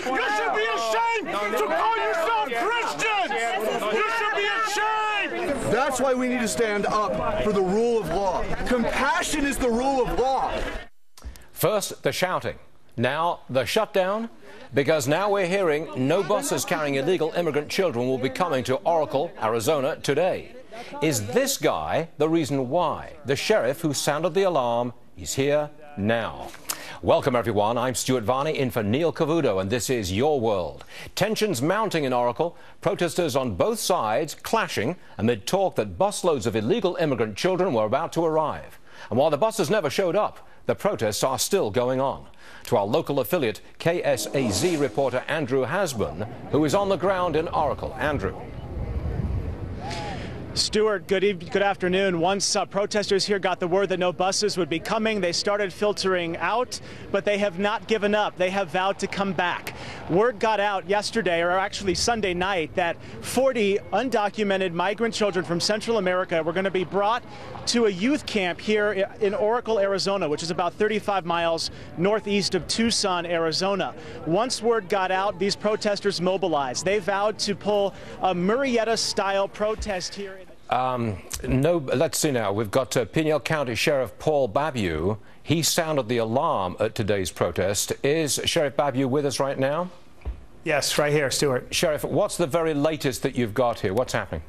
You should be ashamed to call yourself Christians! You should be ashamed! That's why we need to stand up for the rule of law. Compassion is the rule of law. First, the shouting. Now, the shutdown. Because now we're hearing no buses carrying illegal immigrant children will be coming to Oracle, Arizona today. Is this guy the reason why? The sheriff who sounded the alarm is here now. Welcome, everyone. I'm Stuart Varney in for Neil Cavuto, and this is Your World. Tensions mounting in Oracle, protesters on both sides clashing amid talk that busloads of illegal immigrant children were about to arrive. And while the buses never showed up, the protests are still going on. To our local affiliate, KSAZ reporter Andrew Hasbun, who is on the ground in Oracle. Andrew. Stuart, good afternoon. Once protesters here got the word that no buses would be coming, they started filtering out, but they have not given up. They have vowed to come back. Word got out yesterday, or actually Sunday night, that 40 undocumented migrant children from Central America were going to be brought to a youth camp here in Oracle, Arizona, which is about 35 miles northeast of Tucson, Arizona. Once word got out, these protesters mobilized. They vowed to pull a Murrieta-style protest here. Let's see now. We've got Pinal County Sheriff Paul Babiu. He sounded the alarm at today's protest. Is Sheriff Babiu with us right now? Yes, right here, Stuart. Sheriff, what's the very latest that you've got here? What's happening?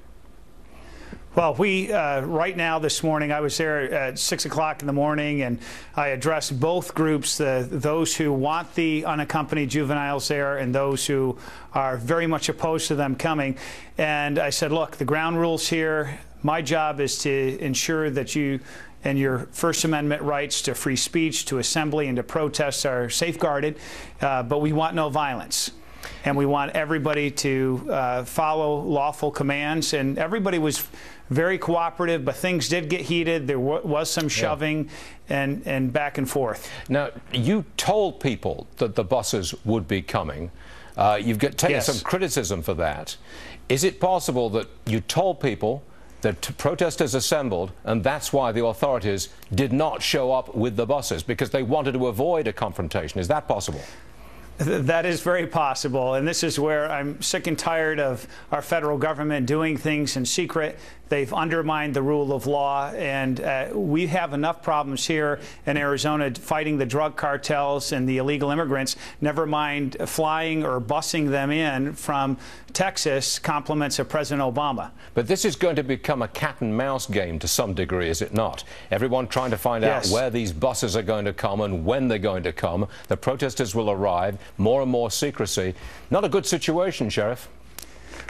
Well, right now this morning, I was there at 6 o'clock in the morning, and I addressed both groups, those who want the unaccompanied juveniles there and those who are very much opposed to them coming. And I said, look, the ground rules here, my job is to ensure that you and your First Amendment rights to free speech, to assembly, and to protest are safeguarded, but we want no violence. And we want everybody to follow lawful commands. And everybody was very cooperative, but things did get heated. There was some shoving and back and forth. Now, you told people that the buses would be coming. You've taken some criticism for that. Is it possible that you told people that protesters assembled, and that's why the authorities did not show up with the buses, because they wanted to avoid a confrontation? Is that possible? That is very possible, and this is where I'm sick and tired of our federal government doing things in secret. They've undermined the rule of law, and we have enough problems here in Arizona fighting the drug cartels and the illegal immigrants, never mind flying or busing them in from Texas, compliments of President Obama. But this is going to become a cat and mouse game to some degree, is it not? Everyone trying to find out where these buses are going to come and when they're going to come. The protesters will arrive, more and more secrecy. Not a good situation, Sheriff.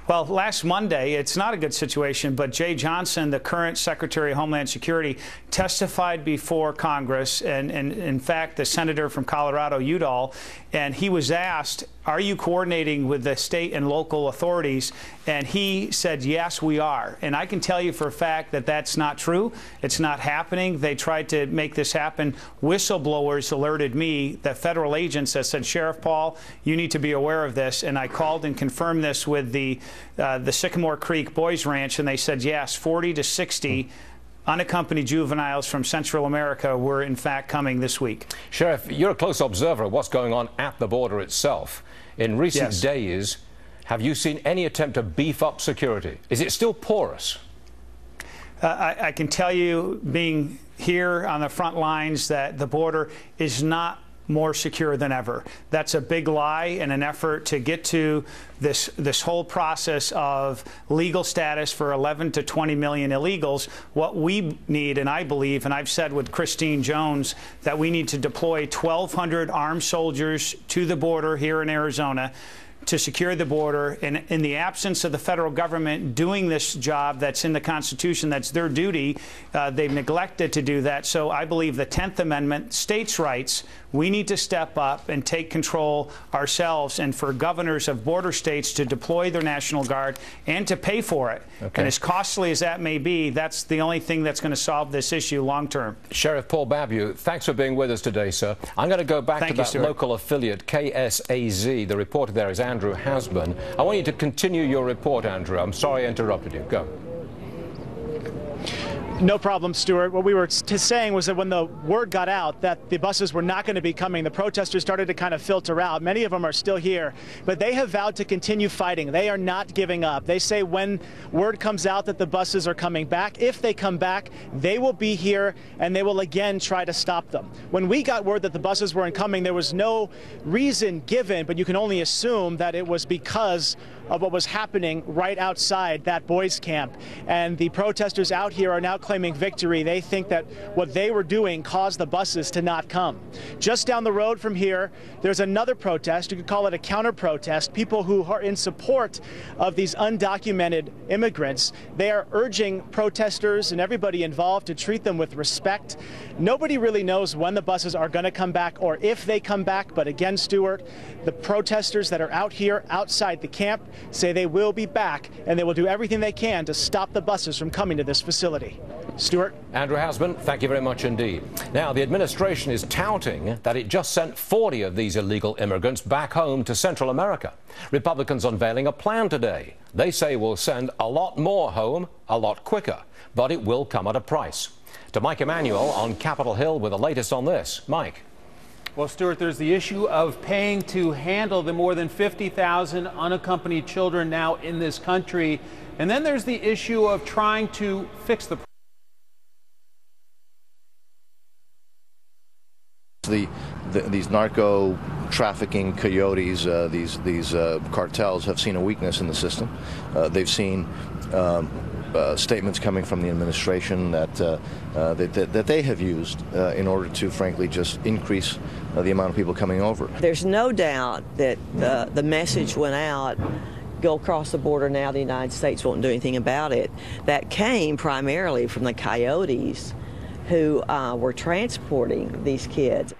Well, last Monday, it's not a good situation, but Jay Johnson, the current Secretary of Homeland Security, testified before Congress, and in fact, the senator from Colorado, Udall, and he was asked, are you coordinating with the state and local authorities? And he said, yes, we are. And I can tell you for a fact that that's not true. It's not happening. They tried to make this happen. Whistleblowers alerted me, the federal agents that said, Sheriff Paul, you need to be aware of this. And I called and confirmed this with the Sycamore Creek Boys Ranch, and they said, yes, 40 to 60 unaccompanied juveniles from Central America were in fact coming this week. Sheriff, you're a close observer of what's going on at the border itself. In recent days, have you seen any attempt to beef up security? Is it still porous? I can tell you, being here on the front lines, that the border is not more secure than ever. That's a big lie in an effort to get to this whole process of legal status for 11 to 20 million illegals. What we need, and I believe, and I've said with Christine Jones, that we need to deploy 1,200 armed soldiers to the border here in Arizona to secure the border. And in the absence of the federal government doing this job that's in the Constitution, that's their duty, they've neglected to do that. So I believe the 10th Amendment, states' rights, we need to step up and take control ourselves, and for governors of border states to deploy their National Guard and to pay for it. And as costly as that may be, that's the only thing that's going to solve this issue long term. Sheriff Paul Babiu, thanks for being with us today, sir. I'm going to go back to that local affiliate, KSAZ. The reporter there is Andrew Hasbun. I want you to continue your report, Andrew. I'm sorry I interrupted you. Go. No problem, Stuart. What we were saying was that when the word got out that the buses were not going to be coming, the protesters started to kind of filter out. Many of them are still here, but they have vowed to continue fighting. They are not giving up. They say when word comes out that the buses are coming back, if they come back, they will be here and they will again try to stop them. When we got word that the buses weren't coming, there was no reason given, but you can only assume that it was because of what was happening right outside that boys' camp. And the protesters out here are now claiming victory. They think that what they were doing caused the buses to not come. Just down the road from here, there's another protest. You could call it a counter-protest. People who are in support of these undocumented immigrants, they are urging protesters and everybody involved to treat them with respect. Nobody really knows when the buses are going to come back or if they come back. But again, Stuart, the protesters that are out here outside the camp say they will be back and they will do everything they can to stop the buses from coming to this facility. Stuart? Andrew Hasman, thank you very much indeed. Now, the administration is touting that it just sent 40 of these illegal immigrants back home to Central America. Republicans unveiling a plan today. They say we'll send a lot more home a lot quicker, but it will come at a price. To Mike Emanuel on Capitol Hill with the latest on this. Mike. Well, Stuart, there's the issue of paying to handle the more than 50,000 unaccompanied children now in this country. And then there's the issue of trying to fix the these narco trafficking coyotes, these cartels have seen a weakness in the system. They've seen statements coming from the administration that they have used in order to, frankly, just increase the amount of people coming over. There's no doubt that the message went out, go across the border now, the United States won't do anything about it. That came primarily from the coyotes who were transporting these kids.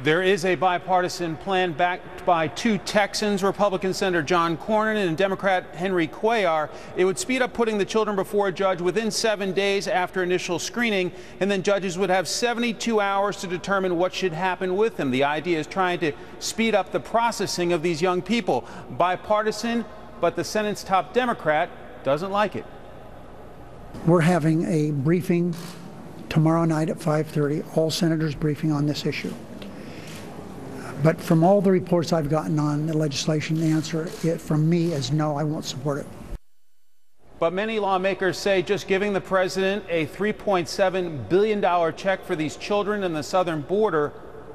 There is a bipartisan plan backed by two Texans, Republican Senator John Cornyn and Democrat Henry Cuellar. It would speed up putting the children before a judge within 7 days after initial screening, and then judges would have 72 hours to determine what should happen with them. The idea is trying to speed up the processing of these young people. Bipartisan, but the Senate's top Democrat doesn't like it. We're having a briefing tomorrow night at 5:30, all senators briefing on this issue. But from all the reports I've gotten on the legislation, the answer from me is no, I won't support it. But many lawmakers say just giving the president a $3.7 billion check for these children in the southern border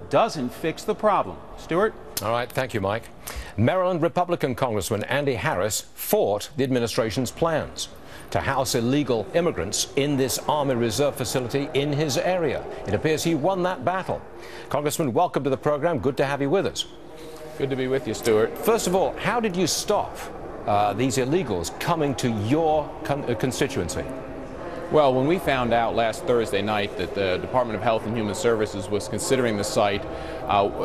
doesn't fix the problem. Stuart? All right, thank you, Mike. Maryland Republican Congressman Andy Harris fought the administration's plans to house illegal immigrants in this Army Reserve facility in his area. It appears he won that battle. Congressman, welcome to the program. Good to have you with us. Good to be with you, Stuart. First of all, how did you stop these illegals coming to your constituency? Well, when we found out last Thursday night that the Department of Health and Human Services was considering the site,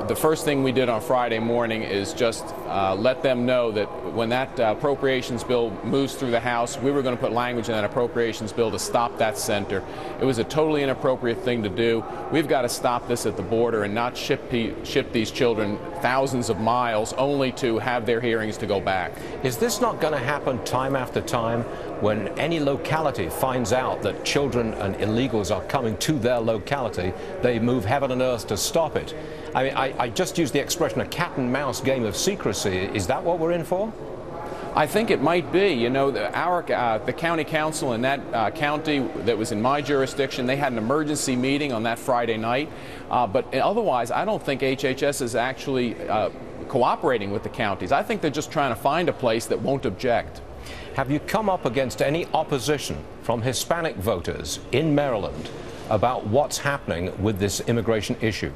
the first thing we did on Friday morning is just let them know that when that appropriations bill moves through the House, we were going to put language in that appropriations bill to stop that center. It was a totally inappropriate thing to do. We've got to stop this at the border and not ship these children thousands of miles only to have their hearings to go back. Is this not going to happen time after time when any locality finds out that children and illegals are coming to their locality? They move heaven and earth to stop it. I mean, I just used the expression a cat and mouse game of secrecy. Is that what we're in for? I think it might be. You know, the county council in that county that was in my jurisdiction, they had an emergency meeting on that Friday night. But otherwise, I don't think HHS is actually cooperating with the counties. I think they're just trying to find a place that won't object. Have you come up against any opposition from Hispanic voters in Maryland about what's happening with this immigration issue?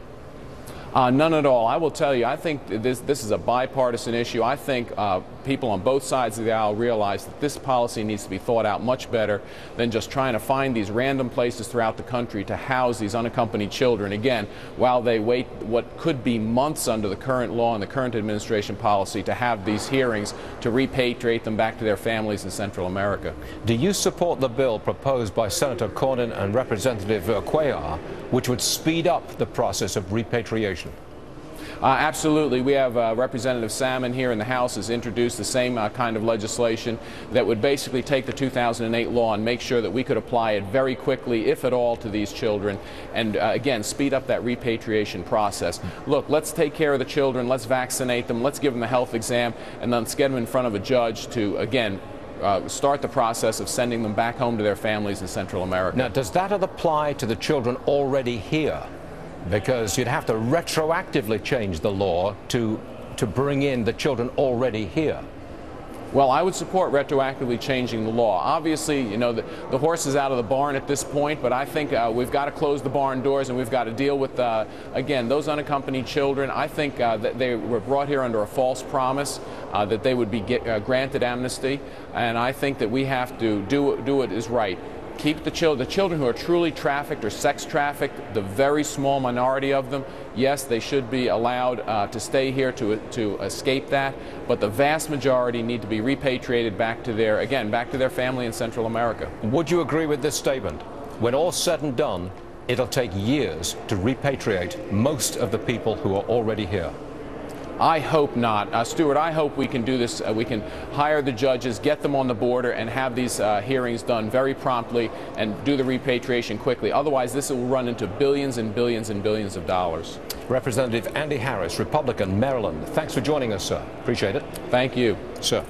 None at all. I will tell you, I think this is a bipartisan issue. I think people on both sides of the aisle realize that this policy needs to be thought out much better than just trying to find these random places throughout the country to house these unaccompanied children, again, while they wait what could be months under the current law and the current administration policy to have these hearings to repatriate them back to their families in Central America. Do you support the bill proposed by Senator Cornyn and Representative Cuellar, which would speed up the process of repatriation? Absolutely. We have Representative Salmon here in the House has introduced the same kind of legislation that would basically take the 2008 law and make sure that we could apply it very quickly, if at all, to these children, and again, speed up that repatriation process. Look, let's take care of the children, let's vaccinate them, let's give them a health exam, and then let's get them in front of a judge to, again, start the process of sending them back home to their families in Central America. Now, does that apply to the children already here? Because you'd have to retroactively change the law to bring in the children already here. Well, I would support retroactively changing the law. Obviously, you know, the horse is out of the barn at this point, but I think we've got to close the barn doors and we've got to deal with, again, those unaccompanied children. I think that they were brought here under a false promise that they would be granted amnesty, and I think that we have to do what is right. Keep the children who are truly trafficked or sex trafficked, the very small minority of them, yes, they should be allowed to stay here to escape that, but the vast majority need to be repatriated back to their family in Central America. Would you agree with this statement? When all's said and done, it'll take years to repatriate most of the people who are already here. I hope not. Stuart, I hope we can do this. We can hire the judges, get them on the border, and have these hearings done very promptly and do the repatriation quickly. Otherwise, this will run into billions and billions and billions of dollars. Representative Andy Harris, Republican, Maryland. Thanks for joining us, sir. Appreciate it. Thank you. Sir.